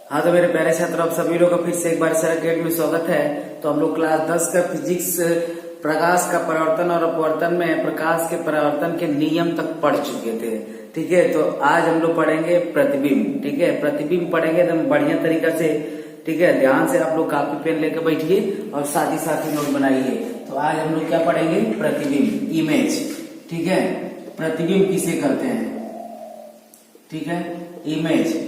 हाँ, तो मेरे प्यारे छात्र आप सभी लोग का फिर से एक बार सर अकेडमी में स्वागत है। तो हम लोग क्लास 10 का फिजिक्स प्रकाश का परावर्तन और अपवर्तन में प्रकाश के परावर्तन के नियम तक पढ़ चुके थे। ठीक है, तो आज हम लोग पढ़ेंगे प्रतिबिंब। ठीक है, प्रतिबिंब पढ़ेंगे एकदम बढ़िया तरीका से। ठीक है, ध्यान से आप लोग कापी पेन लेकर बैठिए और साथ ही नोट बनाइए। तो आज हम लोग क्या पढ़ेंगे? प्रतिबिंब, इमेज। ठीक है, प्रतिबिंब किसे कहते हैं? ठीक है, इमेज।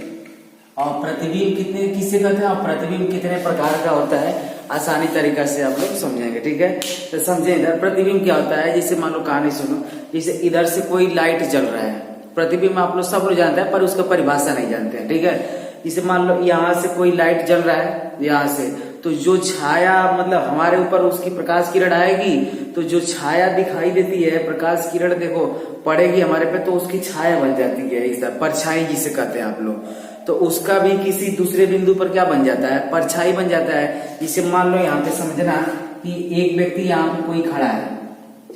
और प्रतिबिंब किसे कहते हैं और प्रतिबिंब कितने प्रकार का होता है, आसानी तरीका से आप लोग समझेंगे। ठीक है, तो समझे इधर प्रतिबिंब क्या होता है। जैसे मान लो कहानी सुनो, जैसे इधर से कोई लाइट जल रहा है, प्रतिबिंब आप लोग सब लोग जानते हैं पर उसका परिभाषा नहीं जानते हैं। ठीक है, जैसे मान लो यहाँ से कोई लाइट जल रहा है, यहाँ से, तो जो छाया मतलब हमारे ऊपर उसकी प्रकाश किरण आएगी, तो जो छाया दिखाई देती है, प्रकाश किरण देखो पड़ेगी हमारे पे, तो उसकी छाया बन जाती है, इस परछाई जिसे कहते हैं आप लोग। तो उसका भी किसी दूसरे बिंदु पर क्या बन जाता है? परछाई बन जाता है। जिसे मान लो यहाँ पे समझना कि एक व्यक्ति यहाँ पे कोई खड़ा है।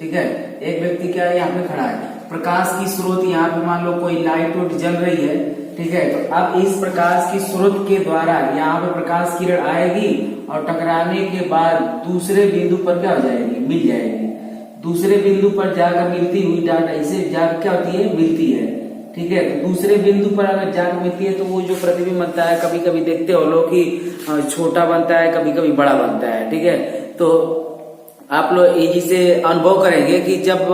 ठीक है, एक व्यक्ति क्या है, यहाँ पे खड़ा है, प्रकाश की स्रोत यहाँ पे मान लो कोई लाइट वाइट जल रही है। ठीक है, तो अब इस प्रकाश की स्रोत के द्वारा यहाँ पे प्रकाश किरण आएगी और टकराने के बाद दूसरे बिंदु पर क्या हो जाएगी? मिल जाएगी। दूसरे बिंदु पर जाकर मिलती हुई डाटा इसे जाकर क्या होती है? मिलती है। ठीक है, तो दूसरे बिंदु पर अगर जाकर मिलती है तो वो जो प्रतिबिंब बनता है, कभी कभी देखते हो लोग कि छोटा बनता है, कभी कभी बड़ा बनता है। ठीक है, तो आप लोग ये जिसे अनुभव करेंगे कि जब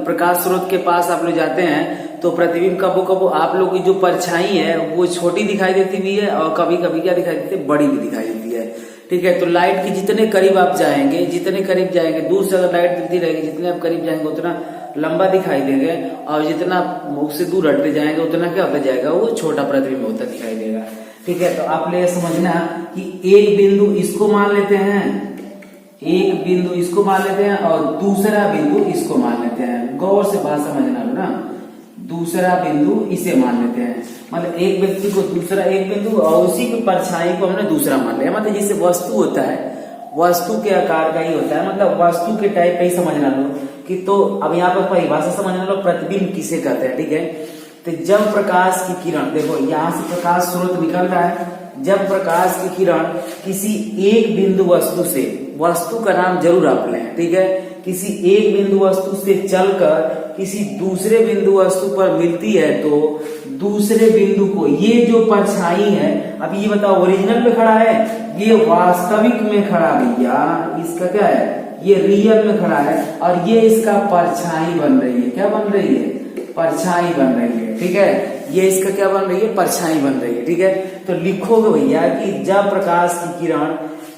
प्रकाश स्रोत के पास आप लोग जाते हैं तो प्रतिबिंब कबो कबो आप लोग की जो परछाई है वो छोटी दिखाई देती भी है और कभी कभी क्या दिखाई देती है? बड़ी भी दिखाई देती है। ठीक है, तो लाइट के जितने करीब आप जाएंगे, जितने करीब जाएंगे, दूर से अगर लाइट दिखती रहेगी, जितने आप करीब जाएंगे उतना लंबा दिखाई देंगे और जितना उससे दूर हटते जाएंगे उतना क्या होता जाएगा? वो छोटा प्रतिबिंब होता दिखाई देगा। ठीक है, तो आप लोग समझना कि एक बिंदु इसको मान लेते हैं, एक बिंदु इसको मान लेते हैं और दूसरा बिंदु इसको मान लेते हैं। गौर से बात समझना लो ना, दूसरा बिंदु इसे मान लेते हैं, मतलब एक व्यक्ति को दूसरा एक बिंदु और उसी की परछाई को हमने दूसरा मान लिया। मतलब जैसे वस्तु होता है, वस्तु के आकार का ही होता है, मतलब वस्तु के टाइप का ही समझना लो कि। तो अब यहाँ पर परिभाषा समझना लो, प्रतिबिंब किसे कहते हैं। ठीक है, तो जब प्रकाश की किरण, देखो यहाँ से प्रकाश स्रोत निकल रहा है, जब प्रकाश की किरण किसी एक बिंदु वस्तु से, वस्तु का नाम जरूर आप लें। ठीक है, किसी एक बिंदु वस्तु से चलकर किसी दूसरे बिंदु वस्तु पर मिलती है तो दूसरे बिंदु को, ये जो परछाई है, अब ये बताओ ओरिजिनल में खड़ा है, ये वास्तविक में खड़ा भैया, इसका क्या है? ये रियल में खड़ा है और ये इसका परछाई बन रही है। क्या बन रही है? परछाई बन रही है। ठीक है, ये इसका क्या बन रही है? परछाई बन रही है। ठीक है, तो लिखोगे भैया कि जब प्रकाश की किरण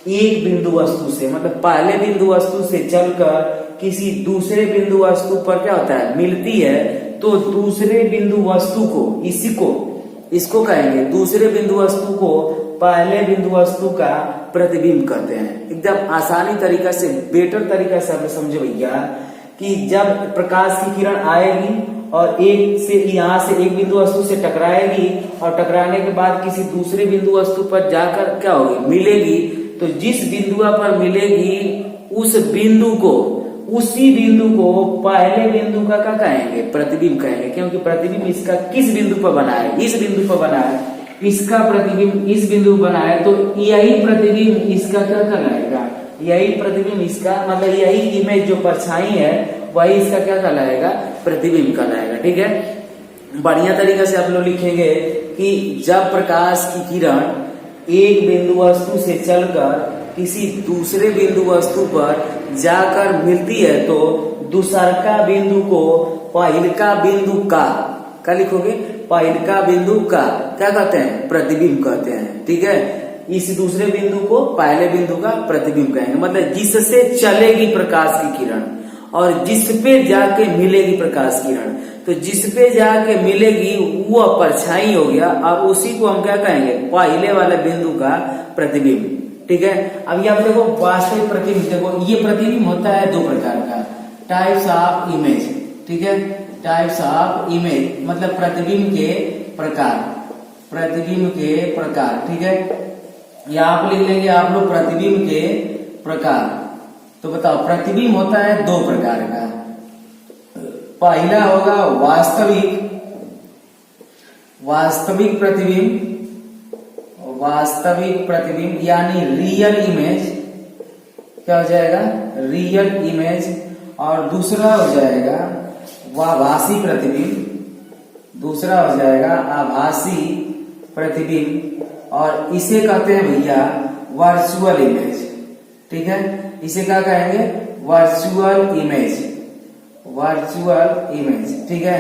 एक बिंदु वस्तु से, मतलब पहले बिंदु वस्तु से चलकर किसी दूसरे बिंदु वस्तु पर क्या होता है? मिलती है, तो दूसरे बिंदु वस्तु को, इसको कहेंगे, दूसरे बिंदु वस्तु को पहले बिंदु वस्तु का प्रतिबिंब कहते हैं। एकदम आसानी तरीका से, बेटर तरीका से आप समझो भैया कि जब प्रकाश की किरण आएगी और एक से यहाँ से एक बिंदु वस्तु से टकराएगी और टकराने के बाद किसी दूसरे बिंदु वस्तु पर जाकर क्या होगी? मिलेगी। तो जिस बिंदु पर मिलेगी उस बिंदु को, उसी बिंदु को पहले बिंदु का क्या कहेंगे? प्रतिबिंब कहेंगे, क्योंकि प्रतिबिंब इसका किस बिंदु पर बना है? इस बिंदु पर बना है। इसका प्रतिबिंब इस बिंदु पर बना है, तो यही प्रतिबिंब इसका क्या कहलाएगा? यही प्रतिबिंब इसका, मतलब यही इमेज जो परछाई है वही इसका क्या कहलाएगा? प्रतिबिंब कहलाएगा। ठीक है, बढ़िया तरीका से आप लोग लिखेंगे कि जब प्रकाश की किरण एक बिंदु वस्तु से चलकर किसी दूसरे बिंदु वस्तु पर जाकर मिलती है तो दूसरका बिंदु को पहिलका बिंदु का, क्या लिखोगे? पहिलका बिंदु का क्या कहते हैं? प्रतिबिंब कहते हैं। ठीक है, इस दूसरे बिंदु को पहले बिंदु का प्रतिबिंब कहेंगे, मतलब जिससे चलेगी प्रकाश की किरण और जिस पे जाके मिलेगी प्रकाश किरण, तो जिस पे जाके मिलेगी वो परछाई हो गया। अब उसी को हम क्या कहेंगे? पहले वाले बिंदु का प्रतिबिंब। ठीक है, अब ये आप देखो वास्तविक प्रतिबिंब, देखो ये प्रतिबिंब होता है दो प्रकार का, टाइप्स ऑफ इमेज। ठीक है, टाइप्स ऑफ इमेज मतलब प्रतिबिंब के प्रकार, प्रतिबिंब के प्रकार। ठीक है, या आप लिख लेंगे आप लोग प्रतिबिंब के प्रकार। तो बताओ प्रतिबिंब होता है दो प्रकार का, पहला होगा वास्तविक, वास्तविक प्रतिबिंब, वास्तविक प्रतिबिंब यानी रियल इमेज, क्या हो जाएगा, रियल इमेज। और दूसरा हो जाएगा आभासी प्रतिबिंब, दूसरा हो जाएगा आभासी प्रतिबिंब, और इसे कहते हैं भैया वर्चुअल इमेज। ठीक है, इसे क्या कहेंगे, वर्चुअल इमेज, वर्चुअल इमेज। ठीक है,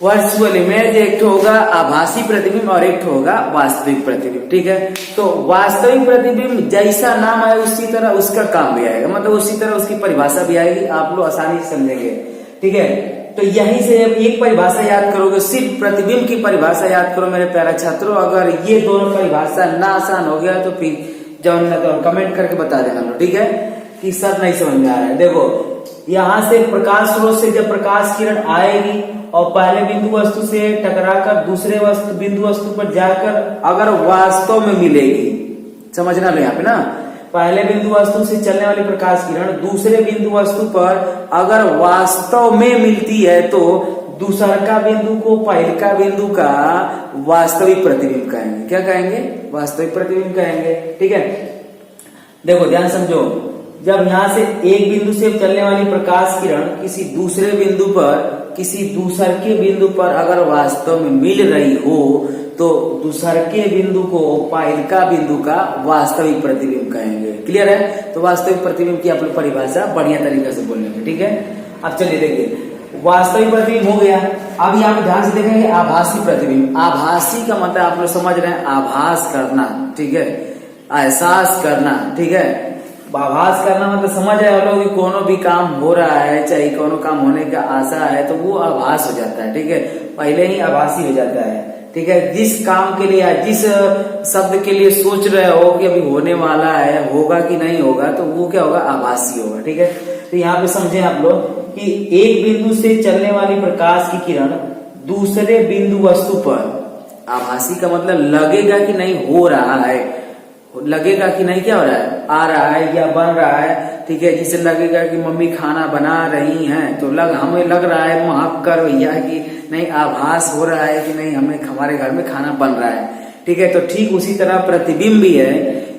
वर्चुअल इमेज एक तो होगा आभासी प्रतिबिंब और एक तो होगा वास्तविक प्रतिबिंब। ठीक है, तो वास्तविक प्रतिबिंब जैसा नाम है उसी तरह उसका काम भी आएगा, मतलब उसी तरह उसकी परिभाषा भी आएगी, आप लोग आसानी से समझेंगे। ठीक है, तो यहीं से एक परिभाषा याद करोगे, सिर्फ प्रतिबिंब की परिभाषा याद करो मेरे प्यारे छात्रों। अगर ये दोनों परिभाषा ना आसान हो गया तो फिर जब तो कमेंट करके बता देना लो। ठीक है, कि सर नहीं समझ में आ रहा है। देखो यहाँ से प्रकाश स्रोत से जब प्रकाश किरण आएगी और पहले बिंदु वस्तु से टकराकर दूसरे बिंदु वस्तु पर जाकर अगर वास्तव में मिलेगी, समझना लो यहाँ पे ना, पहले बिंदु वस्तु से चलने वाली प्रकाश किरण दूसरे बिंदु वस्तु पर अगर वास्तव में मिलती है तो दूसरा बिंदु को पहले बिंदु का वास्तविक प्रतिबिंब कहेंगे। क्या कहेंगे, वास्तविक प्रतिबिंब कहेंगे। ठीक है, देखो ध्यान समझो, जब यहाँ से एक बिंदु से चलने वाली प्रकाश किरण किसी दूसरे बिंदु पर, किसी दूसरे बिंदु पर अगर वास्तव में मिल रही हो तो दूसरे बिंदु को पहला बिंदु का वास्तविक प्रतिबिंब कहेंगे। क्लियर है, तो वास्तविक प्रतिबिंब की आप लोग परिभाषा बढ़िया तरीके से बोलेंगे। ठीक है, अब चलिए देखिए, वास्तविक प्रतिबिंब हो गया। अब यहाँ पे ध्यान से देखेंगे आभासी प्रतिबिंब। आभासी का मतलब आप लोग समझ रहे हैं, आभास करना। ठीक है, एहसास करना। ठीक है, आभास करना मतलब समझ रहे हो लोग कि कोनो भी काम हो रहा है, चाहे कोनो काम होने का आशा है तो वो आभास हो जाता है। ठीक है, पहले ही आभासी हो जाता है। ठीक है, जिस काम के लिए, जिस शब्द के लिए सोच रहे हो कि अभी होने वाला है, होगा कि नहीं होगा, तो वो क्या होगा, आभासी होगा। ठीक है, तो यहाँ पे समझे आप लोग कि एक बिंदु से चलने वाली प्रकाश की किरण दूसरे बिंदु वस्तु पर, आभासी का मतलब लगेगा कि नहीं हो रहा है, लगेगा कि नहीं क्या हो रहा है, आ रहा है या बन रहा है। ठीक है, जिसे लगेगा कि मम्मी खाना बना रही हैं तो हमें लग रहा है महक कर भैया कि नहीं, आभास हो रहा है कि नहीं हमें हमारे घर में खाना बन रहा है। ठीक है, तो ठीक उसी तरह प्रतिबिंब भी है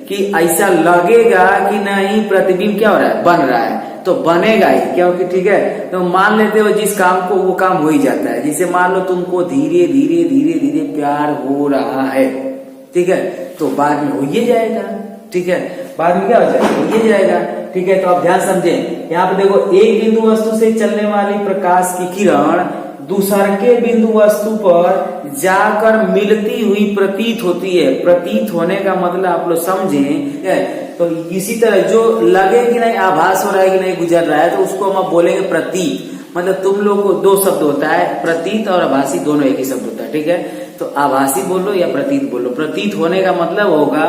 कि ऐसा लगेगा कि नहीं प्रतिबिंब क्या हो रहा है, बन रहा है, तो बनेगा ही, क्योंकि ठीक है, तो मान लेते हो जिस काम को वो काम हो ही जाता है। जैसे मान लो तुमको धीरे धीरे धीरे धीरे प्यार हो रहा है, ठीक है, तो बाद में हो ही जाएगा। ठीक है, बाद में क्या हो जाएगा, हो ही जाएगा। ठीक है, तो आप ध्यान समझें, यहाँ पे देखो एक बिंदु वस्तु से चलने वाली प्रकाश की किरण दूसरे बिंदु वस्तु पर जाकर मिलती हुई प्रतीत होती है। प्रतीत होने का मतलब आप लोग समझें, तो इसी तरह जो लगे कि नहीं, आभास हो रहा है कि नहीं गुजर रहा है, तो उसको हम बोलेंगे प्रतीत। मतलब तुम लोग को दो शब्द होता है, प्रतीत और आभासी, दोनों एक ही शब्द होता है। ठीक है, तो आभासी बोलो या प्रतीत बोलो, प्रतीत होने का मतलब होगा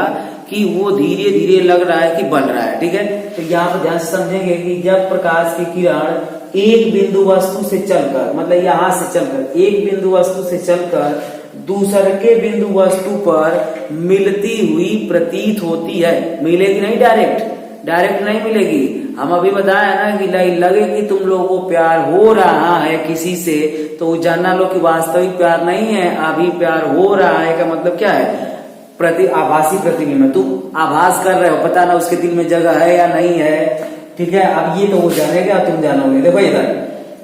कि वो धीरे धीरे लग रहा है कि बन रहा है। ठीक है, तो यहाँ पर ध्यान से समझेंगे कि जब प्रकाश की किरण एक बिंदु वस्तु से चलकर, मतलब यहाँ से चलकर, एक बिंदु वस्तु से चलकर दूसरे बिंदु वस्तु पर मिलती हुई प्रतीत होती है, मिलेगी नहीं डायरेक्ट नहीं मिलेगी। हम अभी बताया ना कि लगे कि तुम लोगों को प्यार हो रहा है किसी से, तो जानना लो कि वास्तविक प्यार नहीं है, अभी प्यार हो रहा है का मतलब क्या है, आभासी प्रतिबिंब। तुम आभास कर रहे हो, पता ना उसके दिल में जगह है या नहीं है। ठीक है, अब ये तो वो जानेगा, तुम जानोगे। देखो इधर,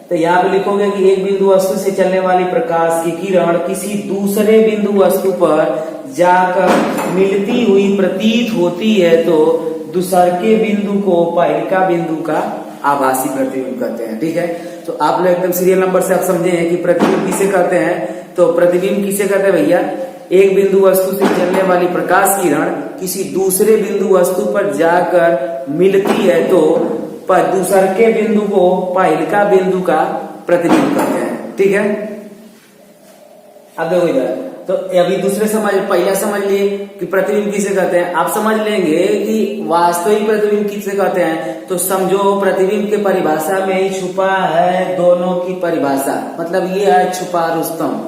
तो यहाँ पे लिखोगे कि एक बिंदु वस्तु से चलने वाली प्रकाश की किरण किसी दूसरे बिंदु वस्तु पर जाकर मिलती हुई प्रतीत होती है, तो दूसरे बिंदु को पहला बिंदु का आभासी प्रतिबिंब कहते हैं। ठीक है, तो आप लोग एकदम सीरियल नंबर से आप समझे हैं कि प्रतिबिंब किसे कहते हैं। तो प्रतिबिंब किसे कहते हैं भैया, एक बिंदु वस्तु से चलने वाली प्रकाश किरण किसी दूसरे बिंदु वस्तु पर जाकर मिलती है तो दूसरे बिंदु को पहला बिंदु का प्रतिबिंब कहते हैं। ठीक है, अब देखो इधर, तो अभी दूसरे पहला समझ लिए कि प्रतिबिंब किसे कहते हैं। आप समझ लेंगे कि वास्तविक प्रतिबिंब किसे कहते हैं। तो समझो प्रतिबिंब के परिभाषा में ही छुपा है दोनों की परिभाषा, मतलब ये है छुपा रुस्तम।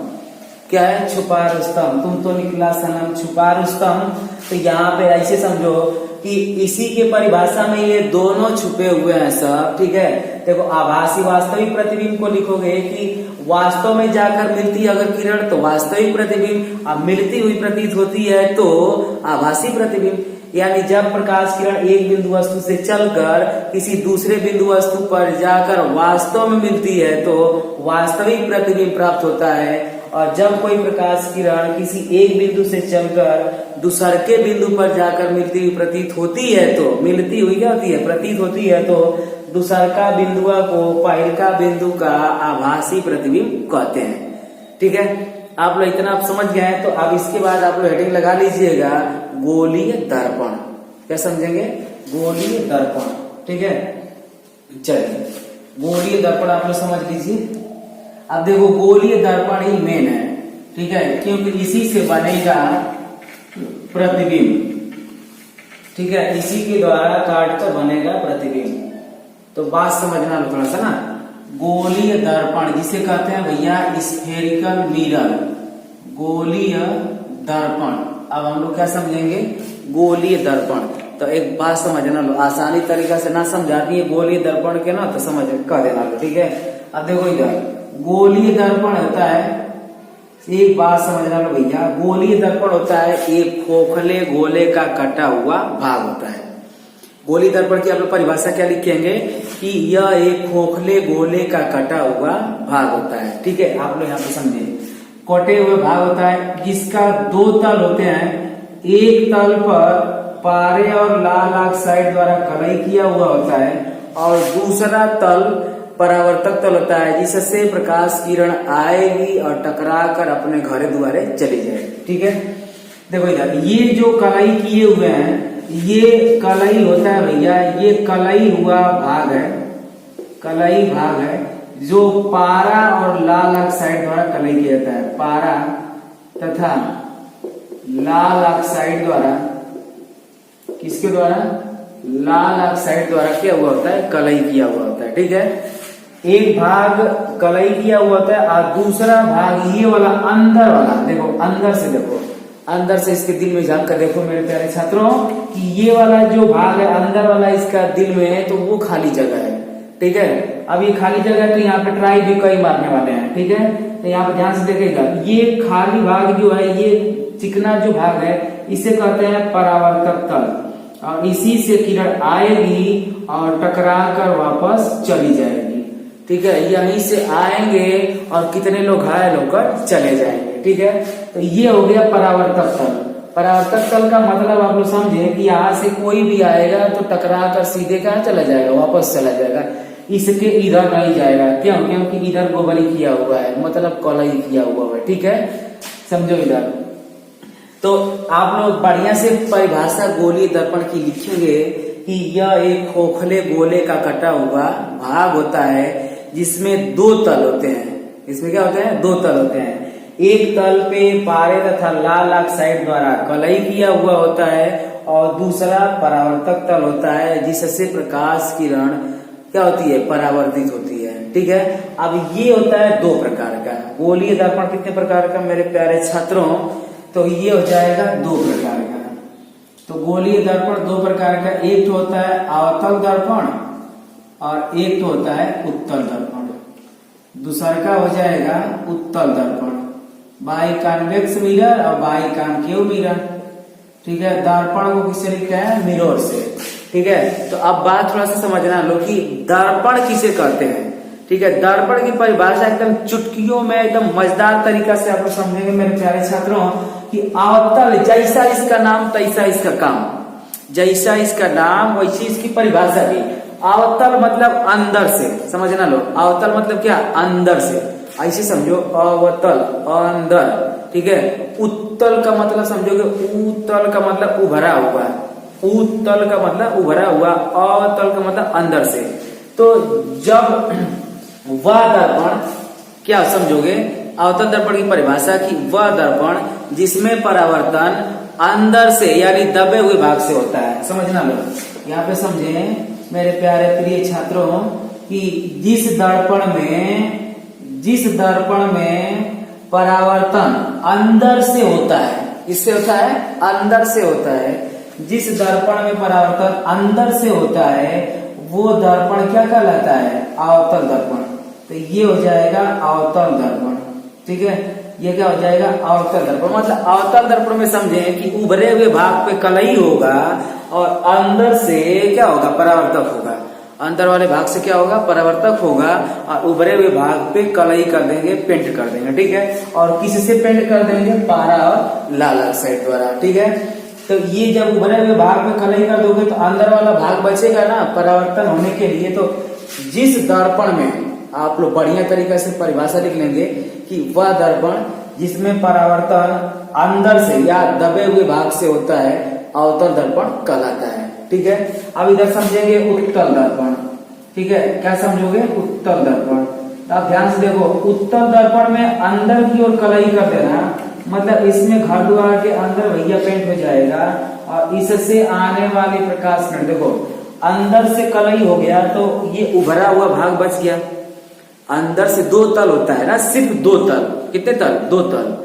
क्या है, छुपा रुस्तम, तुम तो निकला सनम छुपा रुस्तम। तो यहाँ पे ऐसे समझो कि इसी के परिभाषा में ये दोनों छुपे हुए हैं सब। ठीक है, देखो आभासी वास्तविक प्रतिबिंब को लिखोगे कि वास्तव में जाकर मिलती है अगर किरण तो वास्तविक प्रतिबिंब, अब मिलती हुई प्रतीत होती है तो आभासी प्रतिबिंब। यानी जब प्रकाश किरण एक बिंदु वस्तु से चलकर किसी दूसरे बिंदु वस्तु पर जाकर वास्तव में मिलती है तो वास्तविक प्रतिबिंब प्राप्त होता है, और जब कोई प्रकाश किरण किसी एक बिंदु से चलकर दूसरे बिंदु पर जाकर मिलती हुई प्रतीत होती है तो मिलती हुई क्या होती है, प्रतीत होती है, तो दूसरका बिंदुआ को पहिलका बिंदु का आभासी प्रतिबिंब कहते हैं। ठीक है, आप लोग इतना आप समझ गए हैं। तो अब इसके बाद आप लोग हेडिंग लगा लीजिएगा गोलीय दर्पण। क्या समझेंगे? गोलीय दर्पण। ठीक है, चलिए गोलीय दर्पण आप लोग समझ लीजिए। अब देखो गोलीय दर्पण ही मेन है, ठीक है, क्योंकि इसी से बनेगा प्रतिबिंब। ठीक है, इसी के द्वारा काटकर बनेगा प्रतिबिंब। तो बात समझना लो थोड़ा सा ना। गोलीय दर्पण जिसे कहते हैं भैया स्फेरिकल मिरर, गोलीय दर्पण। अब हम लोग क्या समझेंगे? गोलीय दर्पण। तो एक बात समझना लो, आसानी तरीका से ना समझाती है गोलीय दर्पण के ना तो समझ कह देना लो। ठीक है, अब देखो इधर गोलीय दर्पण होता है, एक बात समझना लो भैया, गोलीय दर्पण होता है एक खोखले गोले का कटा हुआ भाग होता है। गोलीय दर्पण की आप लोग परिभाषा क्या लिखेंगे कि यह एक खोखले गोले का कटा हुआ भाग होता है। ठीक है, आप लोग यहाँ पे समझे, कटे हुए भाग होता है जिसका दो तल होते हैं। एक तल पर पारे और लाल ऑक्साइड द्वारा कलई किया हुआ होता है और दूसरा तल परावर्तक तल होता है जिससे प्रकाश किरण आएगी और टकरा कर अपने घरे द्वारे चली जाएगी। ठीक है, देखो इधर ये जो कलई किए हुए हैं ये कलई होता है भैया, ये कलई हुआ भाग है, कलई भाग है जो पारा और लाल ऑक्साइड द्वारा कलई किया जाता है। पारा तथा लाल ऑक्साइड द्वारा, किसके द्वारा? लाल ऑक्साइड द्वारा क्या हुआ होता है? कलई किया हुआ होता है। ठीक है, एक भाग कलई किया हुआ होता है और दूसरा भाग ये वाला अंदर वाला, देखो अंदर से, देखो अंदर से इसके दिल में झांक कर देखो मेरे प्यारे छात्रों कि ये वाला जो भाग है अंदर वाला इसका दिल में है तो वो खाली जगह है। ठीक है, अब ये खाली जगह तो यहाँ पे ट्राई भी कई मारने वाले हैं। ठीक है, तो यहाँ पे ध्यान से देखिएगा, ये खाली भाग जो है, ये चिकना जो भाग है इसे कहते हैं परावर्तक तल, और इसी से किरण आएगी और टकरा कर वापस चली जाएगी। ठीक है, यहीं से आएंगे और कितने लोग घायल होकर चले जाएंगे। ठीक है, तो ये हो गया परावर्तक तल। परावर्तक तल का मतलब आप लोग समझे कि यहाँ से कोई भी आएगा तो टकरा कर सीधे कहाँ चला जाएगा? वापस चला जाएगा, इसके इधर नहीं जाएगा। क्यों? क्योंकि इधर गोबली किया हुआ है, मतलब कलई किया हुआ है। ठीक है, समझो इधर। तो आप लोग बढ़िया से परिभाषा गोलीय दर्पण की लिखेंगे कि यह एक खोखले गोले का कटा हुआ भाग होता है जिसमें दो तल होते हैं। इसमें क्या होते हैं? दो तल होते हैं। एक तल पे पारे तथा लाल ऑक्साइड द्वारा कलई किया हुआ होता है और दूसरा परावर्तक तल होता है जिससे प्रकाश किरण क्या होती है? परावर्तित होती है। ठीक है, अब ये होता है दो प्रकार का गोलीय दर्पण। कितने प्रकार का मेरे प्यारे छात्रों? तो ये हो जाएगा दो प्रकार का। तो गोलीय दर्पण दो प्रकार का, एक तो होता है अवतल दर्पण और एक तो होता है उत्तल दर्पण। दूसरा का हो जाएगा उत्तल दर्पण, बाई कॉन्वेक्स मिरर और बाई कॉनकेव मिरर। ठीक है, दर्पण को किससे लिखते हैं? मिरर से। ठीक है, तो अब बात थोड़ा सा समझना लो कि दर्पण किसे कहते हैं। ठीक है, दर्पण की परिभाषा एकदम चुटकियों में एकदम मजेदार तरीका से आप लोग समझेंगे मेरे प्यारे छात्रों कि अवतल जैसा इसका नाम तैसा इसका काम, जैसा इसका नाम वैसी इसकी परिभाषा भी। अवतल मतलब अंदर से, समझना लो। अवतल मतलब क्या? अंदर से, ऐसे समझो, अवतल अंदर। ठीक है, उत्तल का मतलब समझोगे, उत्तल का मतलब उभरा हुआ, उत्तल का मतलब उभरा हुआ, अवतल का मतलब अंदर से। तो जब वह दर्पण क्या समझोगे? अवतल दर्पण की परिभाषा की वह दर्पण जिसमें परावर्तन अंदर से यानी दबे हुए भाग से होता है। समझना लो, यहाँ पे समझे मेरे प्यारे प्रिय छात्रों कि जिस दर्पण में परावर्तन अंदर से होता है, इससे होता है अंदर से होता है, जिस दर्पण में परावर्तन अंदर से होता है वो दर्पण क्या कहलाता है? अवतल दर्पण। तो ये हो जाएगा अवतल दर्पण। ठीक है, ये क्या हो जाएगा अवतल दर्पण। मतलब अवतल दर्पण में समझे कि उभरे हुए भाग पे कलई होगा और अंदर से क्या होगा परावर्तक होगा, अंदर वाले भाग से क्या होगा परावर्तक होगा और उभरे हुए भाग पे कलई कर देंगे, पेंट कर देंगे। ठीक है, और किससे पेंट कर देंगे, पारा और लाल ऑक्साइड द्वारा। ठीक है, तो ये जब उभरे हुए भाग में कलई कर दोगे तो अंदर वाला भाग बचेगा ना परावर्तन होने के लिए। तो जिस दर्पण में आप लोग बढ़िया तरीके से परिभाषा लिख लेंगे कि वह दर्पण जिसमें परावर्तन अंदर से या दबे हुए भाग से होता है अवतल दर्पण कहलाता है। ठीक है, अब इधर समझेंगे उत्तल दर्पण। ठीक है, क्या समझोगे उत्तल दर्पण। तो आप ध्यान से देखो, उत्तल दर्पण में अंदर की ओर कलई कर देना, मतलब इसमें घर द्वार के अंदर भैया पेंट हो जाएगा और इससे आने वाले प्रकाश किरण देखो अंदर से कलई हो गया तो ये उभरा हुआ भाग बच गया। अंदर से दो तल होता है ना, सिर्फ दो तल। कितने तल, दो तल,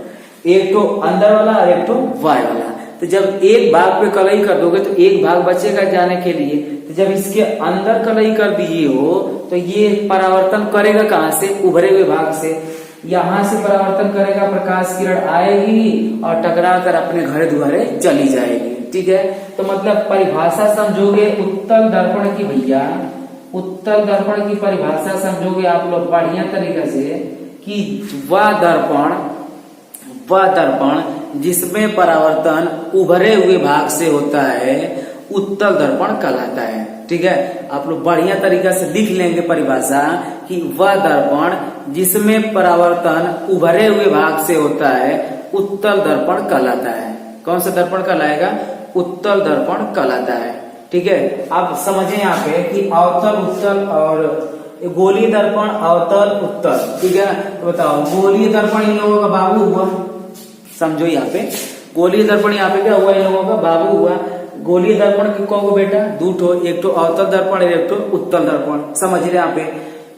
एक तो अंदर वाला और एक तो वाय वाला। तो जब एक भाग पे कलई कर दोगे तो एक भाग बचेगा जाने के लिए। तो जब इसके अंदर कलई कर दिए हो तो ये परावर्तन करेगा कहां से, उभरे हुए भाग से। यहां से परावर्तन करेगा, प्रकाश किरण आएगी और टकरा कर अपने घर द्वारे चली जाएगी। ठीक है, तो मतलब परिभाषा समझोगे उत्तल दर्पण की भैया, उत्तल दर्पण की परिभाषा समझोगे आप लोग बढ़िया तरीके से कि वह दर्पण जिसमें परावर्तन उभरे हुए भाग से होता है उत्तल दर्पण कहलाता है। ठीक है, आप लोग बढ़िया तरीका से लिख लेंगे परिभाषा कि वह दर्पण जिसमें परावर्तन उभरे हुए भाग से होता है उत्तल दर्पण कहलाता है। कौन सा दर्पण कहलाएगा, उत्तल दर्पण कहलाता है। ठीक है, आप समझे यहाँ पे कि अवतल उत्तल और गोलीय दर्पण अवतल उत्तल। ठीक है, तो बताओ गोलीय दर्पण इन लोगों का बाबू हुआ, समझो यहाँ पे गोलीय दर्पण यहाँ पे क्या हुआ, इन लोगों का बाबू हुआ। गोलीय दर्पण की कौन बेटा, दो ठो, एक तो अवतल दर्पण एक तो उत्तल दर्पण। समझ रहे यहाँ पे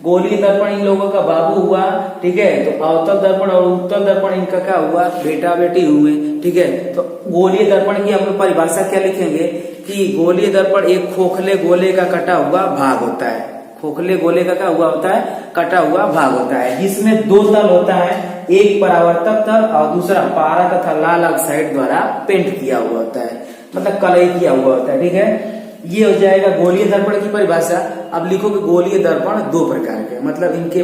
गोलीय दर्पण इन लोगों का बाबू हुआ। ठीक है, तो अवतल दर्पण और उत्तल दर्पण इनका क्या हुआ, बेटा बेटी हुए। ठीक है, तो गोलीय दर्पण की हम लोग परिभाषा क्या लिखेंगे कि गोलीय दर्पण एक खोखले गोले का कटा हुआ भाग होता है। खोखले गोले का क्या हुआ होता है, कटा हुआ भाग होता है, जिसमें दो तल होता है, एक परावर्तक तल और दूसरा पारा तथा लाल ऑक्साइड द्वारा पेंट किया हुआ होता है, मतलब कलई किया हुआ होता है। ठीक है, ये हो जाएगा गोलीय दर्पण की परिभाषा। अब लिखो कि गोलीय दर्पण दो प्रकार के, मतलब इनके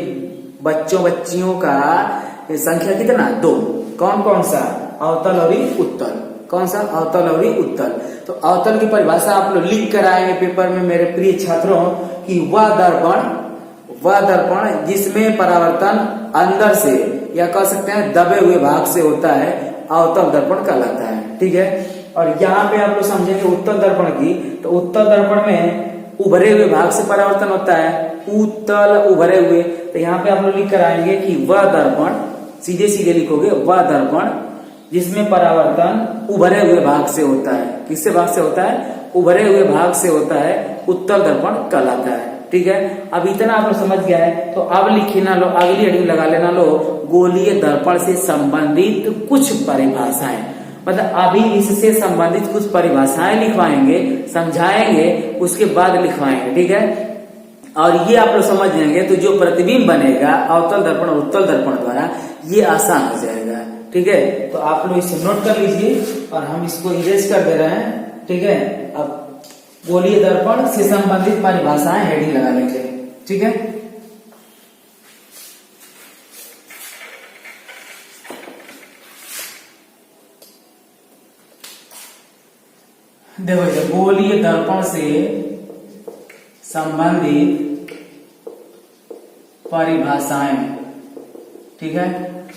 बच्चों बच्चियों का संख्या कितना, दो। कौन कौन सा, अवतल और उत्तल। कौन सा, अवतल और उत्तल। तो अवतल की परिभाषा आप लोग लिख कर आएंगे पेपर में मेरे प्रिय छात्रों कि वह दर्पण जिसमें परावर्तन अंदर से या कह सकते हैं दबे हुए भाग से होता है अवतल दर्पण कहलाता है। ठीक है, और यहाँ पे आप लोग समझेंगे उत्तल दर्पण की, तो उत्तल दर्पण में उभरे हुए भाग से परावर्तन होता है, उत्तल उभरे हुए। तो यहाँ पे आप लोग लिख कर आएंगे कि वह दर्पण, सीधे सीधे लिखोगे, वह दर्पण जिसमें परावर्तन उभरे हुए भाग से होता है। किससे भाग से होता है, उभरे हुए भाग से होता है, उत्तल दर्पण कहलाता है। ठीक है, अब इतना आप लोग समझ गया है। तो अब लिखी ना लो, अगली हेडिंग लगा लेना लो, गोलीय दर्पण से संबंधित कुछ परिभाषाएं। मतलब अभी इससे संबंधित कुछ परिभाषाएं लिखवाएंगे, समझाएंगे, उसके बाद लिखवाएंगे। ठीक है, और ये आप लोग समझ जाएंगे तो जो प्रतिबिंब बनेगा अवतल दर्पण और उत्तल दर्पण द्वारा ये आसान हो जाएगा। ठीक है, तो आप लोग इसे नोट कर लीजिए और हम इसको इरेज कर दे रहे हैं। ठीक है, अब गोलीय दर्पण से संबंधित परिभाषाएं हेडिंग लगा लेंगे। ठीक है, देखो गोलीय दर्पण से संबंधित परिभाषाएं। ठीक है,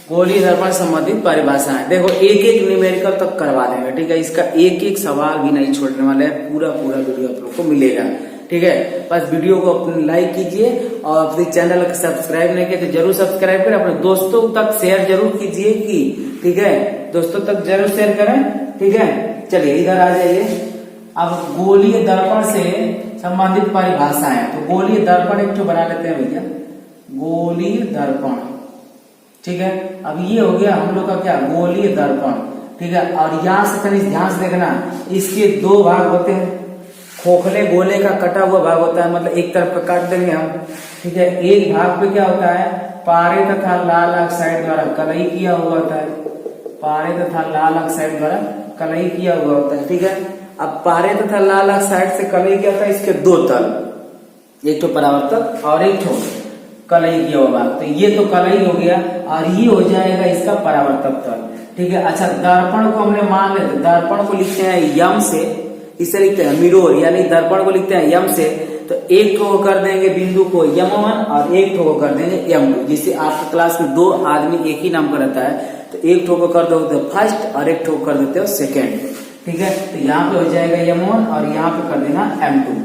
गोलीय दर्पण संबंधित परिभाषाएं। देखो एक एक न्यूमेरिकल तक करवा देंगे। ठीक है, इसका एक एक सवाल भी नहीं छोड़ने वाले हैं, पूरा पूरा वीडियो आप लोग को मिलेगा। ठीक है, बस वीडियो को अपने लाइक कीजिए और अपने चैनल को सब्सक्राइब नहीं किया तो जरूर सब्सक्राइब करें, अपने दोस्तों तक शेयर जरूर कीजिए कि ठीक है, दोस्तों तक जरूर शेयर करें। ठीक है, चलिए इधर आ जाइए। अब गोलीय दर्पण से संबंधित परिभाषाएं, तो गोलीय दर्पण एक तो बना लेते हैं भैया, गोलीय दर्पण। ठीक है, अब ये हो गया हम लोग का क्या, गोलीय दर्पण। ठीक है, और यहाँ से कहीं ध्यान से देखना, इसके दो भाग होते हैं, खोखले गोले का कटा हुआ भाग होता है, मतलब एक तरफ का काट देंगे हम, ठीक है। एक भाग पे क्या होता है, पारे तथा लाल ऑक्साइड द्वारा कलई किया हुआ होता है, पारे तथा लाल ऑक्साइड द्वारा कलई किया हुआ होता है। ठीक है। अब पारे तथा लाल ऑक्साइड से कलई क्या होता है, इसके दो तल, एक तो परावर्तक और एक तो कलई किया हुआ। तो ये तो कलई हो गया और ये हो जाएगा इसका परावर्तक तल। ठीक है। अच्छा, दर्पण को हमने मान लेते, दर्पण को लिखते हैं यम से, इसे लिखते हैं मिरर, यानी दर्पण को लिखते हैं यम से। तो एक को कर देंगे बिंदु को M1 और एक को कर देंगे M2। जिससे आपकी क्लास में दो आदमी एक ही नाम का रहता है, तो एक ठो को कर दोगे फर्स्ट और एक ठो कर देते हो सेकेंड। ठीक है। तो यहाँ पे हो जाएगा M1 और यहाँ पे कर देना M2,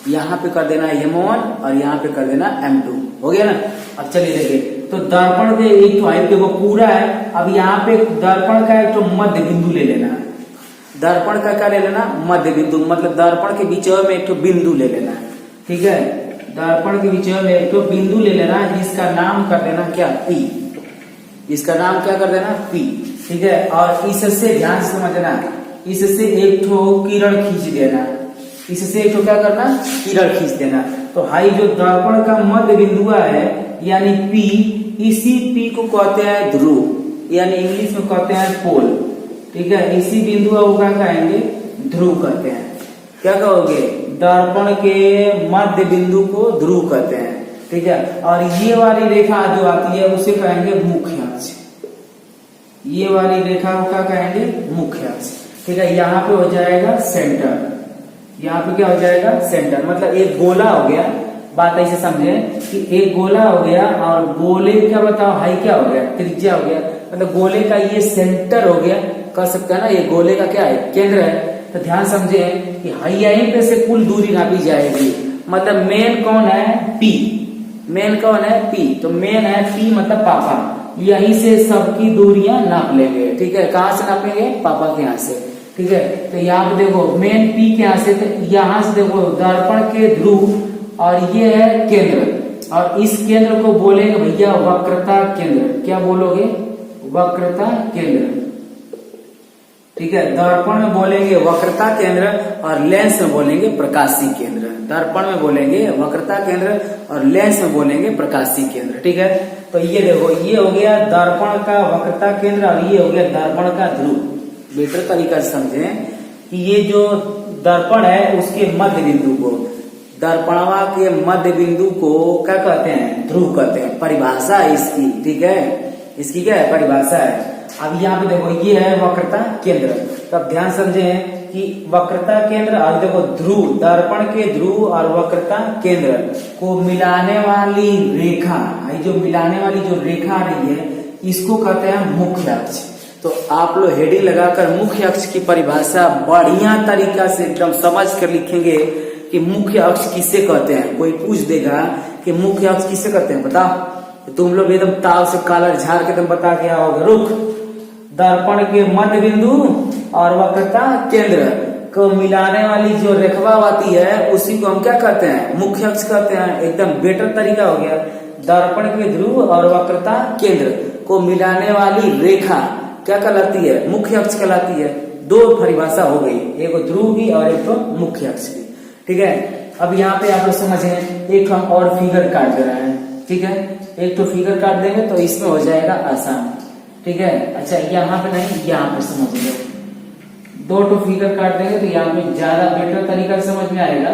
यहाँ पे कर देना M1 और यहाँ पे कर देना M2। हो गया ना। अब चलिए देखिए, तो दर्पण के एक तो हाइट देखो पूरा है। अब यहाँ पे दर्पण का एक तो मध्य बिंदु ले लेना है, दर्पण का क्या ले लेना, मध्य बिंदु, मतलब दर्पण के बीच में एक तो बिंदु ले लेना है। ठीक है। दर्पण के बीच में एक तो बिंदु ले लेना, जिसका नाम कर देना क्या, P, इसका नाम क्या कर देना, P। ठीक है। और इससे ध्यान से समझना, इससे एक तो किरण खींच देना, इससे एक तो क्या करना, किरण खींच देना। तो हाई जो दर्पण का मध्य बिंदु है यानी P, इसी P को कहते हैं ध्रुव, यानी इंग्लिश में कहते हैं पोल। ठीक है। इसी बिंदु को क्या कहेंगे, ध्रुव कहते हैं। क्या कहोगे, दर्पण के मध्य बिंदु को ध्रुव कहते हैं। ठीक है। और ये वाली रेखा जो आती है उसे कहेंगे मुख्य अक्ष, ये वाली रेखा को क्या कहेंगे, मुख्य अक्ष। ठीक है। यहाँ पे हो जाएगा सेंटर, यहाँ पे क्या हो जाएगा, सेंटर। मतलब एक गोला हो गया, बात ऐसे समझे कि एक गोला हो गया और गोले क्या बताओ, हाई क्या हो गया, त्रिज्या हो गया। मतलब गोले का ये सेंटर हो गया, कह सकते हैं ना, ये गोले का क्या है, केंद्र है। तो ध्यान समझे कि हाई यहीं पे से कुल दूरी नापी जाएगी। मतलब मेन कौन है, P, मेन कौन है, P। तो मेन है P मतलब पापा, यहीं से सबकी दूरियां नाप लेंगे। ठीक है। कहाँ से नापेंगे, पापा के यहाँ से। ठीक है। तो यहाँ पे देखो मेन P के यहाँ से, तो यहाँ से देखो दर्पण के ध्रुव और ये है केंद्र, और इस केंद्र को बोलेंगे भैया वक्रता केंद्र। क्या बोलोगे, वक्रता केंद्र। ठीक है। दर्पण में बोलेंगे वक्रता केंद्र और लेंस में बोलेंगे प्रकाशीय केंद्र। दर्पण में बोलेंगे वक्रता केंद्र और लेंस में बोलेंगे प्रकाशीय केंद्र। ठीक है। तो ये देखो, ये हो गया दर्पण का वक्रता केंद्र और ये हो गया दर्पण का ध्रुव। बेटर तरीका से समझें कि ये जो दर्पण है उसके मध्य बिंदु को, दर्पणवा के मध्य बिंदु को क्या कहते हैं, ध्रुव कहते हैं। परिभाषा है इसकी। ठीक है। इसकी क्या है, परिभाषा है। अब यहाँ पे देखो ये है वक्रता केंद्र। तो अब ध्यान समझें कि वक्रता केंद्र और देखो ध्रुव, दर्पण के ध्रुव और वक्रता केंद्र को मिलाने वाली रेखा, जो मिलाने वाली जो रेखा आ रही है इसको कहते हैं मुख्य अक्ष। तो आप लोग हेडिंग लगाकर मुख्य अक्ष की परिभाषा बढ़िया तरीका से एकदम समझ कर लिखेंगे कि मुख्य अक्ष किसे कहते हैं। कोई पूछ देगा कि मुख्य अक्ष किसे कहते हैं, बताओ, तुम लोग एकदम ताव से कालर झाड़ के तुम बता के आओगे। रुक, दर्पण के मध्य बिंदु और वक्रता केंद्र को मिलाने वाली जो रेखा आती है उसी को हम क्या कहते हैं, मुख्य अक्ष कहते हैं। एकदम बेटर तरीका हो गया। दर्पण के ध्रुव और वक्रता केंद्र को मिलाने वाली रेखा क्या कहलाती है, मुख्य अक्ष कहलाती है। दो परिभाषा हो गई, एक ध्रुव की और एक तो मुख्य अक्ष की। ठीक है। अब यहाँ पे आप लोग समझे, एक हम और फिगर काट दे रहे हैं। ठीक है। एक तो फिगर काट देंगे तो इसमें हो जाएगा आसान। ठीक है। अच्छा, यहाँ पे नहीं, यहाँ पे समझ लो, दो तो फिगर काट देंगे तो यहाँ पे ज्यादा बेटर तरीका से समझ में आएगा।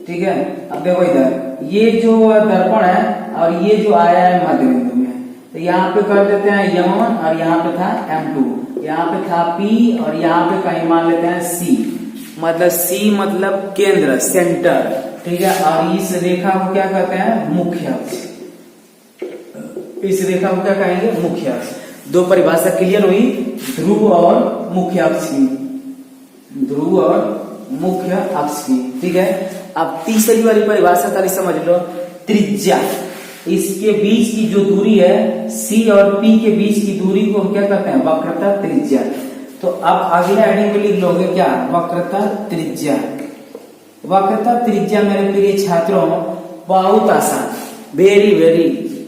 ठीक है। अब देखो इधर ये जो दर्पण है और ये जो आया है मध्य बिंदु में, तो यहाँ पे कर देते हैं M1 और यहाँ पे था M2, यहाँ पे था P और यहाँ पे कहीं मान लेते हैं C। मतलब C मतलब केंद्र, सेंटर। ठीक है। और इस रेखा को क्या कहते हैं, मुख्य अक्ष। इस रेखा को क्या कहेंगे, मुख्य अक्ष। दो परिभाषा क्लियर हुई, ध्रुव और मुख्य अक्ष की, ध्रुव और मुख्य अक्ष की। ठीक है। अब तीसरी वाली परिभाषा ताली समझ लो, त्रिज्या। इसके बीच की जो दूरी है C और P के बीच की दूरी को हम क्या कहते हैं, वक्रता त्रिज्या। तो अब अगला हेडिंग में लिख लोगे क्या, वक्रता त्रिज्या। वक्रता त्रिज्या मेरे प्रिय छात्रों बहुत आसान, वेरी वेरी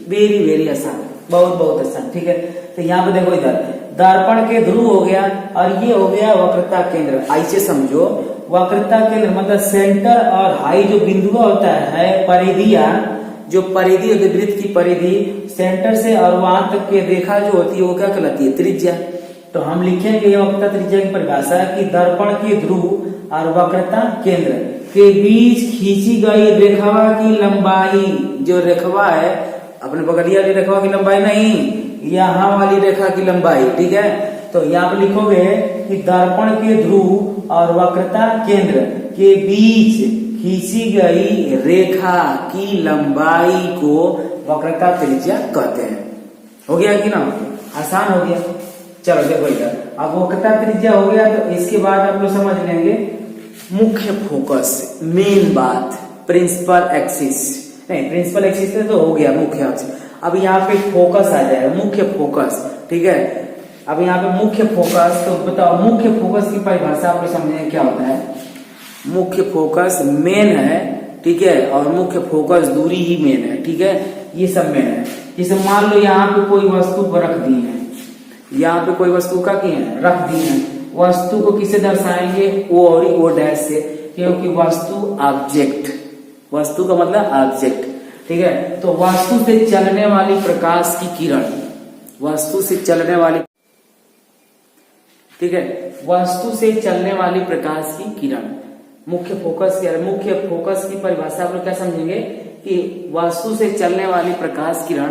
वेरी वेरी आसान, बहुत बहुत आसान। ठीक है। तो यहाँ पे देखो, इधर दर्पण के ध्रुव हो गया और ये हो गया वक्रता केंद्र। ऐसे समझो वक्रता केंद्र मतलब सेंटर और हाई जो बिंदु होता है परिधियां, जो परिधि होती है वृत्त की परिधि सेंटर से और वहां तक की रेखा जो होती है वो क्या कहलाती है? त्रिज्या। तो हम लिखेंगे ये वक्रता त्रिज्या की परिभाषा कि दर्पण के ध्रुव और वक्रता केंद्र के बीच खींची गई रेखा की लंबाई, जो रेखा है अपने बगलिया वाली रेखा की लंबाई नहीं, यहाँ वाली रेखा की लंबाई, ठीक है। तो यहाँ पे लिखोगे कि दर्पण के ध्रुव और वक्रता केंद्र के बीच खींची गई रेखा की लंबाई को वक्रता त्रिज्या कहते हैं। हो गया कि ना? आसान हो गया। चलो देखो इधर, अब वक्रता त्रिज्या हो गया तो इसके बाद आप लोग समझ लेंगे मुख्य फोकस, मेन बात, प्रिंसिपल एक्सिस, नहीं प्रिंसिपल एक्सिस तो हो गया मुख्य अक्ष। अब यहाँ पे फोकस आ जाएगा, मुख्य फोकस, ठीक है। अब यहाँ पे मुख्य फोकस, तो बताओ मुख्य फोकस की परिभाषा आप लोग समझेंगे क्या होता है? मुख्य फोकस मेन है, ठीक है, और मुख्य फोकस दूरी ही मेन है, ठीक है, ये सब मेन है। जैसे मान लो यहाँ पे कोई वस्तु को रख दी है, यहाँ पे कोई वस्तु का की है रख दी है, वस्तु को किसे दर्शाएंगे? ओ और ओ डैश से, क्योंकि वस्तु ऑब्जेक्ट, वस्तु का मतलब ऑब्जेक्ट, ठीक है। तो वस्तु से चलने वाली प्रकाश की किरण, वस्तु से चलने वाली, ठीक है, वस्तु से चलने वाली प्रकाश की किरण मुख्य फोकस की, मुख्य फोकस की परिभाषा आप लोग क्या समझेंगे कि वस्तु से चलने वाली प्रकाश किरण,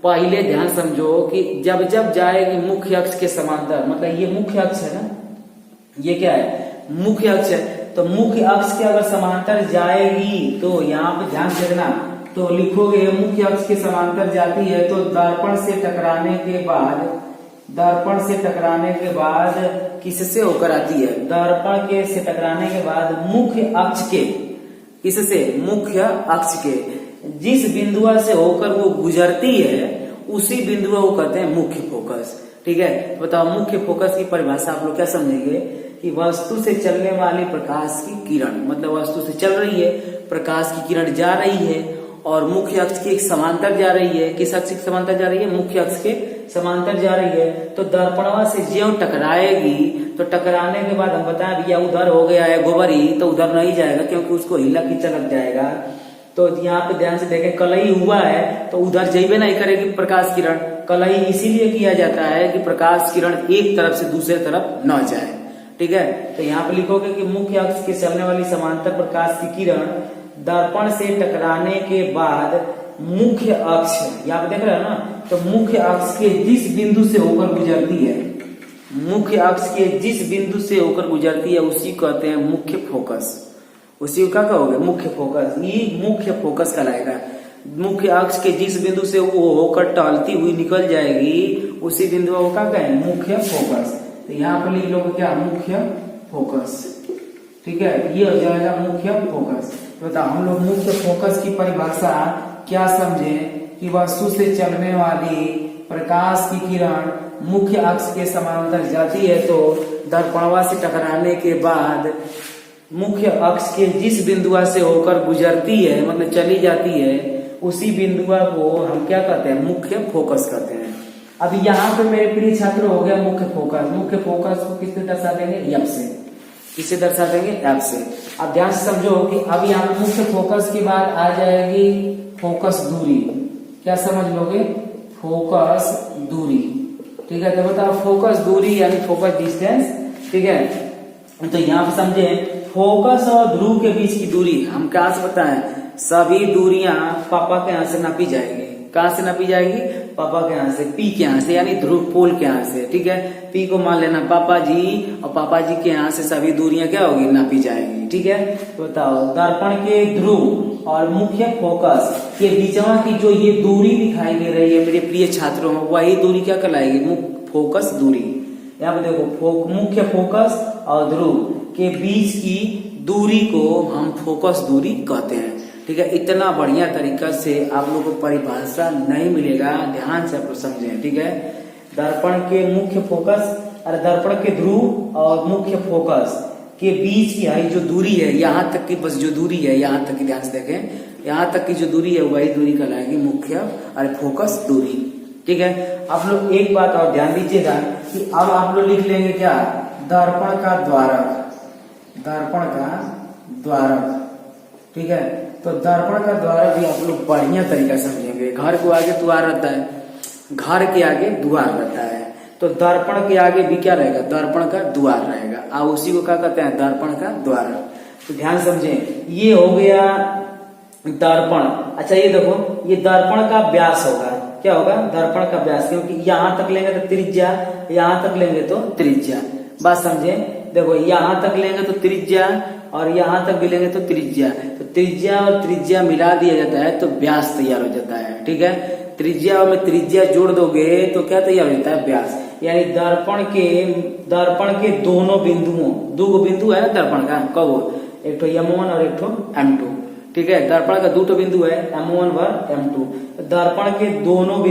पहले ध्यान समझो कि जब जब जाएगी मुख्य अक्ष के समांतर, मतलब ये मुख्य अक्ष है ना, ये क्या है? मुख्य अक्ष है। तो मुख्य अक्ष के अगर समांतर जाएगी तो यहाँ पे ध्यान देना, तो लिखोगे मुख्य अक्ष के समांतर जाती है तो दर्पण से टकराने के बाद, दर्पण से टकराने के बाद किससे होकर आती है? दर्पण के से टकराने के बाद मुख्य अक्ष के, किससे? मुख्य अक्ष के जिस बिंदुआ से होकर वो गुजरती है उसी बिंदुआ को कहते हैं मुख्य फोकस, ठीक है। बताओ मुख्य फोकस की परिभाषा आप लोग क्या समझेंगे कि वस्तु से चलने वाली प्रकाश की किरण, मतलब वस्तु से चल रही है, प्रकाश की किरण जा रही है और मुख्य अक्ष के समांतर जा रही है। किस अक्ष के समांतर जा रही है? मुख्य अक्ष के समांतर जा रही है। तो दर्पणवा से ज्यों टकराएगी तो टकराने के बाद हम बताएं भैया उधर हो गया है गोबरी, तो उधर नहीं जाएगा क्योंकि उसको हिला खींचा लग जाएगा। तो यहाँ पे ध्यान से देखें कलई हुआ है तो उधर जाइबे नहीं करेगी प्रकाश किरण। कलई इसीलिए किया जाता है कि प्रकाश किरण एक तरफ से दूसरे तरफ न जाए, ठीक है। तो यहाँ पे लिखोगे कि मुख्य अक्ष के चलने वाली समांतर प्रकाश की किरण दर्पण से टकराने के बाद मुख्य अक्ष, यहाँ पे देख रहे हो ना, तो मुख्य अक्ष के जिस बिंदु से होकर गुजरती है, मुख्य अक्ष के जिस बिंदु से होकर गुजरती है उसी को कहते हैं मुख्य फोकस। उसी को क्या कहोगे? मुख्य फोकस। ये मुख्य फोकस कहलाएगा। मुख्य अक्ष के जिस बिंदु से वो होकर टहलती हुई निकल जाएगी उसी बिंदु को क्या कहें? मुख्य फोकस। तो यहाँ पर लिख लो क्या? मुख्य फोकस, ठीक है, ये हो जाएगा मुख्य फोकस। बताओ हम लोग मुख्य फोकस की परिभाषा क्या समझे कि वस्तु से चलने वाली प्रकाश की किरण मुख्य अक्ष के समांतर जाती है तो दर्पणवा से टकराने के बाद मुख्य अक्ष के जिस बिंदुआ से होकर गुजरती है, मतलब चली जाती है, उसी बिंदुआ को हम क्या कहते हैं? मुख्य फोकस कहते हैं। अब यहाँ पे मेरे प्रिय छात्र हो गया मुख्य फोकस। मुख्य फोकस को किससे दर्शा देंगे? एफ से। किससे दर्शा देंगे? एफ से। अब ध्यान से समझो कि अब यहाँ पे मुख्य फोकस के बाद आ जाएगी फोकस दूरी। क्या समझ लोगे? फोकस दूरी, ठीक है। तो बताओ फोकस दूरी यानी फोकस डिस्टेंस, ठीक है। तो यहाँ पे समझे फोकस और ध्रुव के बीच की दूरी हम कहाँ से बताएं? सभी दूरियां पापा के यहाँ से नापी जाएगी। कहाँ से नापी जाएगी? पापा के यहाँ से, पी के यहाँ से, यानी ध्रुव पोल के यहाँ से, ठीक है। पी को मान लेना पापा जी, और पापा जी के यहाँ से सभी दूरियां क्या होगी? नापी जाएगी, ठीक है। तो बताओ दर्पण के ध्रुव और मुख्य फोकस के बीचवा की जो ये दूरी दिखाई दे रही है मेरे प्रिय छात्रों, वही दूरी क्या कहलाएगी? फोकस दूरी। यहाँ पे देखो मुख्य फोकस और ध्रुव के बीच की दूरी को हम फोकस दूरी कहते हैं, ठीक है। इतना बढ़िया तरीका से आप लोगों को परिभाषा नहीं मिलेगा, ध्यान से आप लोग समझें, ठीक है। दर्पण के मुख्य फोकस और दर्पण के ध्रुव और मुख्य फोकस के बीच की आई जो दूरी है, यहाँ तक की बस जो दूरी है, यहाँ तक की ध्यान से देखें, यहाँ तक की जो दूरी है वही दूरी कहलाएगी मुख्य और फोकस दूरी, ठीक है। आप लोग एक बात और ध्यान दीजिएगा कि अब आप लोग लिख लेंगे क्या? दर्पण का द्वारक। दर्पण का द्वारक। ठीक है, तो दर्पण का द्वारक भी आप लोग बढ़िया तरीका समझेंगे। घर को आगे द्वार रहता है, घर के आगे द्वार रहता है, तो दर्पण के आगे भी क्या रहेगा, दर्पण का द्वार रहेगा, और उसी को क्या कहते हैं, दर्पण का द्वार। तो ध्यान समझें, ये हो गया दर्पण। अच्छा ये देखो, ये दर्पण का व्यास होगा, क्या होगा, दर्पण का व्यास, क्योंकि यहां तक लेंगे तो त्रिज्या, यहां तक लेंगे तो त्रिज्या। बात समझे, देखो यहां तक लेंगे तो त्रिज्या और यहां तक भी लेंगे तो त्रिज्या, तो त्रिज्या और त्रिज्या मिला दिया जाता है तो व्यास तैयार हो जाता है। ठीक है, त्रिज्या में त्रिज्या जोड़ दोगे तो क्या तैयार हो जाता है, व्यास। यानी दर्पण के दोनों बिंदुओं, दो बिंदु है ना दर्पण का, कब, एक तो M1 और एक तो M2। ठीक है, दर्पण का दो बिंदु है, M1 और M2। दर्पण के दोनों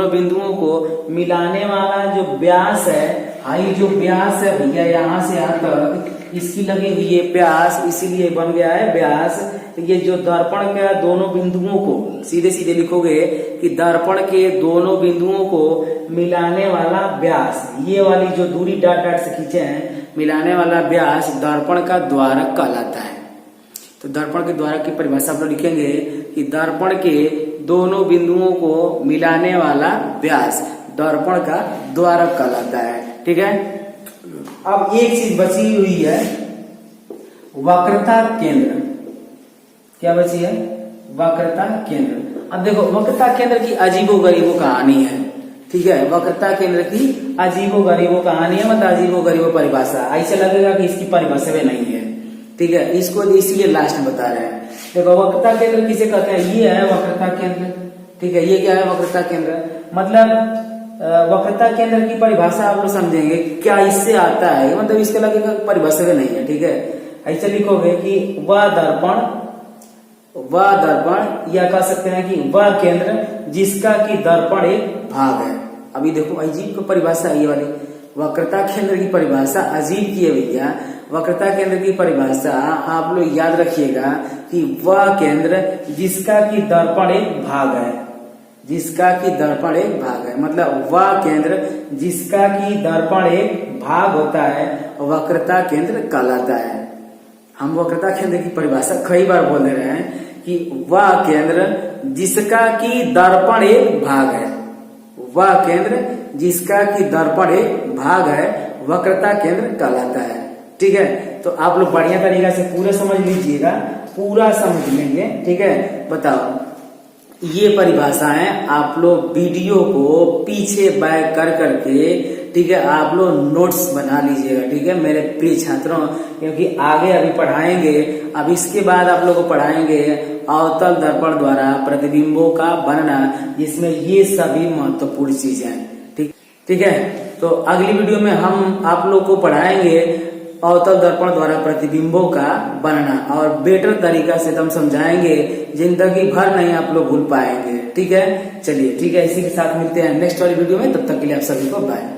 बिंदुओं को मिलाने वाला जो व्यास है, हाई जो व्यास है भैया, यहाँ से यहाँ तक इसकी लगी हुई है व्यास, इसीलिए बन गया है व्यास। ये जो दर्पण के दोनों बिंदुओं को, सीधे सीधे लिखोगे कि दर्पण के दोनों बिंदुओं को मिलाने वाला व्यास, ये वाली जो दूरी डॉट डॉट से खींचे हैं, मिलाने वाला व्यास दर्पण का द्वारक कहलाता है। तो दर्पण के द्वारक की परिभाषा आप लोग लिखेंगे कि दर्पण के दोनों बिंदुओं को मिलाने वाला व्यास दर्पण का द्वारक कहलाता है। ठीक है, अब एक चीज बची हुई है, वक्रता केंद्र। क्या बची है, वक्रता केंद्र। अब देखो, वक्रता केंद्र की अजीबोगरीबो कहानी है। ठीक है, वक्रता केंद्र की अजीबोगरीबो कहानी है, मतलब अजीबोगरीबो परिभाषा। ऐसा लगेगा कि इसकी परिभाषा में नहीं है। ठीक है, इसको इसलिए लास्ट में बता रहे हैं। देखो वक्रता केंद्र किसे कहते हैं, ये है वक्रता केंद्र। ठीक है, ये क्या है, वक्रता केंद्र। मतलब वक्रता केंद्र की परिभाषा आप लोग समझेंगे क्या इससे आता है, मतलब इसके लगेगा परिभाषा में नहीं है। ठीक है, ऐसे लिखोगे कि वह दर्पण, या कह सकते हैं कि वह केंद्र जिसका कि दर्पण एक भाग है। अभी देखो अजीब की परिभाषा, ये वाली वक्रता केंद्र की परिभाषा अजीब की है भैया। वक्रता केंद्र की परिभाषा आप लोग याद रखिएगा कि वह केंद्र जिसका कि दर्पण एक भाग है, जिसका कि दर्पण एक भाग है, मतलब वह केंद्र जिसका कि दर्पण एक भाग होता है वक्रता केंद्र कहलाता है। हम वक्रता केंद्र की परिभाषा कई बार बोल रहे हैं कि वह केंद्र जिसका कि दर्पण एक भाग है, वह केंद्र जिसका कि दर्पण एक भाग है वक्रता केंद्र कहलाता है। ठीक है, तो आप लोग बढ़िया तरीका से पूरा समझ लीजिएगा, पूरा समझ लेंगे। ठीक है, बताओ, ये परिभाषाएं आप लोग वीडियो को पीछे बैक कर करके, ठीक है, आप लोग नोट्स बना लीजिएगा। ठीक है मेरे प्रिय छात्रों, क्योंकि आगे अभी पढ़ाएंगे, अब इसके बाद आप लोग को पढ़ाएंगे अवतल दर्पण द्वारा प्रतिबिंबों का बनना, जिसमें ये सभी महत्वपूर्ण चीजें हैं। ठीक है, तो अगली वीडियो में हम आप लोग को पढ़ाएंगे अवतल दर्पण द्वारा प्रतिबिंबों का बनना, और बेटर तरीका से हम समझाएंगे, जिंदगी भर नहीं आप लोग भूल पाएंगे। ठीक है, चलिए, ठीक है, इसी के साथ मिलते हैं नेक्स्ट वाली वीडियो में। तब तक के लिए आप सभी को बाय।